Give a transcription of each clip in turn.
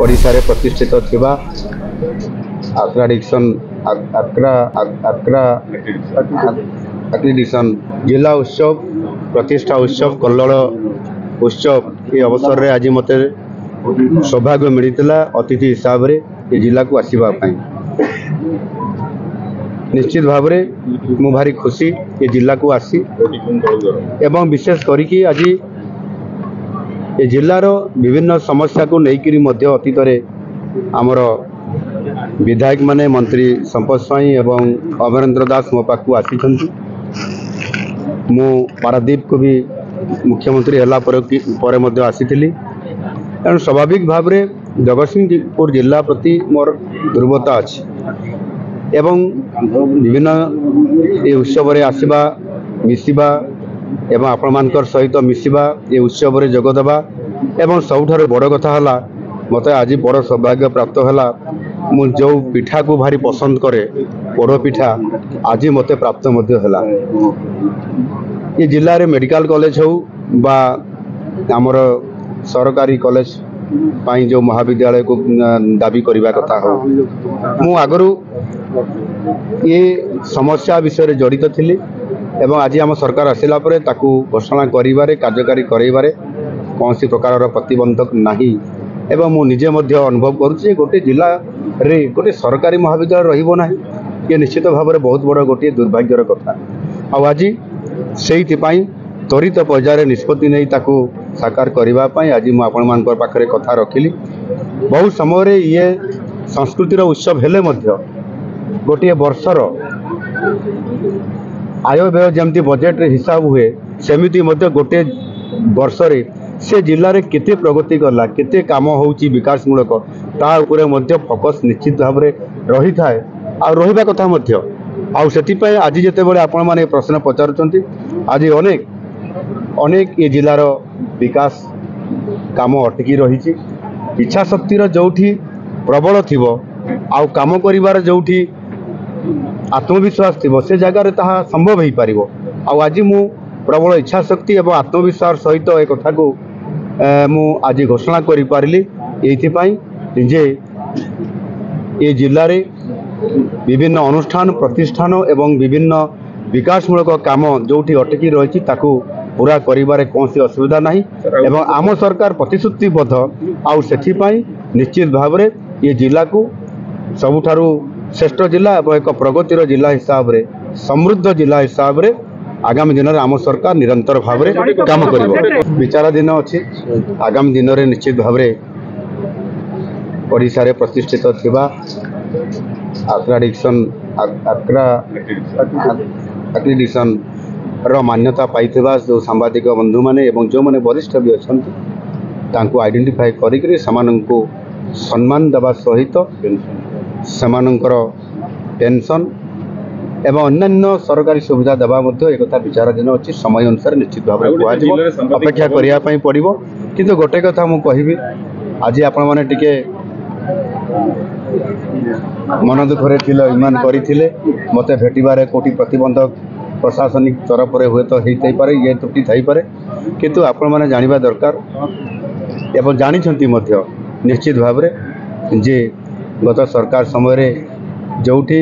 ओडिशा रे प्रतिष्ठित थिबा अक्रेडिटेशन अक्रेडिटेशन जिला उत्सव प्रतिष्ठा उत्सव कल्लोल उत्सव ये अवसर रे आज मते सौभाग्य मिलता अतिथि हिसाब रे ये जिला को आसवा निश्चित भाव में मु भारी खुशी ये जिला को आसी एवं विशेष करिकी आज ये जिलार विभिन्न समस्या को लेकिन अतीत आमर विधायक माने मंत्री संपद स्वाई एवं अमरेंद्र दास मो पाखु आसी मु पारादीप को भी मुख्यमंत्री है पर आसी तेणु स्वाभाविक भाव में जगतसिंहपुर जिला प्रति मोर दुर्बलता अच्छी एवं विभिन्न ये उत्सव रे आसीबा मिसिबा एवं आपण मानकर सहित मिसिबा ये उत्सव रे जोगदेबा एवं सबुठार बड़ कथा हला मते आज बड़ सौभाग्य प्राप्त हला मु जो पिठा को भारी पसंद करे पोड़ पिठा आज मते प्राप्त मध्य हला ये जिल्ला रे मेडिकल कॉलेज हो बा आमर सरकारी कॉलेज पाई जो महाविद्यालय को दाबी करने कथा हो मु आगरू ये समस्या विषय जड़ित थी एवं आज आम सरकार आसला परे ताकू घोषणा करिबारे कार्यकारी करैबारे कौन प्रकार प्रतिबंधक नाही एवं मु निजे मध्य अनुभव करुचे गोटे जिला रे गोटे सरकारी महाविद्यालय रहिबो नाही ये निश्चित भाव में बहुत बड़ गोटे दुर्भाग्यर कथा आज से त्वरित पर्यायर निष्पत्ति नहीं ताकू साकार करने आज मुझे पाखे कथा रखिली बहुत समय ये संस्कृतिर उत्सव हेले मध्य गोटे वर्षर आय व्यय जमती बजेट रे हिसाब हुए सेमिति मध्य गोटे वर्ष रे से जिले में केते प्रगति करला केते काम होउची विकासमूलक ता उपरे मध्य फोकस निश्चित भाव में रही थाए आ रहिबा कथा मध्य आ सेति आज जेतेबेले आपण माने प्रश्न पचारुचंती आज अनेक अनेक ये जिलार विकास काम अटकी रही इच्छा शक्तिर जोठी प्रबल थिबो आउ काम करिवार जोठी आत्मविश्वास थिबो से जगार ताहा संभव हो पारिबो आउ आज मु प्रबल इच्छा शक्ति एवं आत्मविश्वास सहित एक कथा को मु आज घोषणा करि पारिली एथि जे ये जिल्ला रे विभिन्न अनुष्ठान प्रतिष्ठान एवं विभिन्न विकासमूलक काम जोठी अटकी रही ताकू पूरा करिबारे कौन सी असुविधा नहीं एवं आम सरकार प्रतिश्रुतिबद्ध आउ सेथिपाई निश्चित भाव में ये जिला को सबुठारु श्रेष्ठ जिला एवं एक प्रगतिर जिला हिसाब रे समृद्ध जिला हिसाब रे आगामी दिन में आम सरकार निरंतर भाव में काम करिबो विचाराधीन अच्छी आगामी दिन में निश्चित भाव में ओडिशा रे प्रतिष्ठित थिबा अक्रेडिटेशन रो मान्यता पाइथिबा जो सांबादिक बंधु माने एवं जो माने वरिष्ठ भी अछंती तांको आइडेंटिफाई करिकरी समानंको सम्मान देवा सहित समानंकर पेंशन एवं अन्य सरकारी सुविधा देवा मध्य एक कथा विचाराधीन अच्छी समय अनुसार निश्चित भाव में अपेक्षा करिया पई पड़िबो किंतु गोटे कथा मु कहिबी आज आपण माने टिके मन दुखरे थिले इमान करिथिले मते भेटिबारे कोटी प्रतिबंधक प्रशासनिक तरफ हुए तो होता पारे ये त्रुटि थी पारे किंतु आपण मैंने जानवा दरकार एवं जानी निश्चित भाव में जे गत सरकार समय जोठी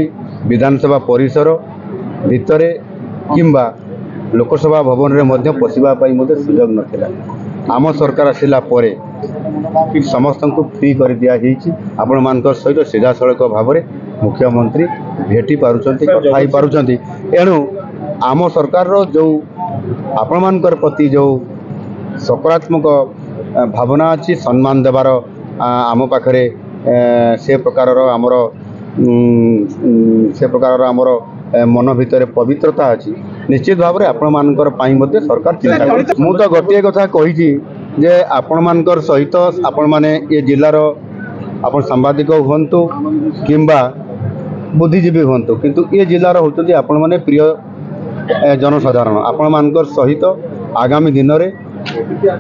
विधानसभा परिसर भितरे किंबा लोकसभा भवन रे मध्य पशिबाई सुजोग नथिला आम सरकार आसिला परे समस्त को फ्री कर दिखाई आपण मान सहित सीधा सड़क भाव में मुख्यमंत्री भेटी पारुचंती कथा ही पारुचंती एणु आम सरकार रो जो आपण मानकर प्रति जो सकारात्मक भावना अच्छी सम्मान देवार आम पाखरे से प्रकार आमर मन भितर पवित्रता अच्छी निश्चित भाव में आपण मानकर पाई मध्य सरकार चिंता कर मु तो गोटे कथा कही जे आपण मानकर सहित आपण माने ये जिलार आपण सांबादिक हुंतु किंबा बुद्धिजीवी हुंतु किंतु ये जिलार होचंती आपण माने प्रिय जनसाधारण आपण मानकर सहित आगामी दिन में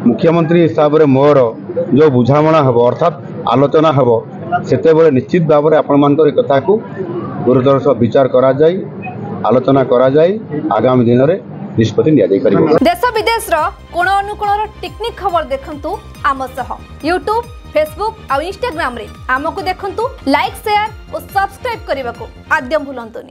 मुख्यमंत्री हिसाब से मोर जो बुझामणा हम अर्थात आलोचना हम से निश्चित भाव में आपण मानकर एक कथा को गुरुतर सह विचार करा जाई आलोचना करा जाई आगामी दिन में निष्पत्ति निया जाई करिवो। देश विदेश रो कोण अनुकोण टिकनिक खबर देखंतु आम सह यूट्यूब फेसबुक और इंस्टाग्राम रे आमको देखंतु लाइक शेयर और सब्सक्राइब करने को आद्यम भूलंतुनि।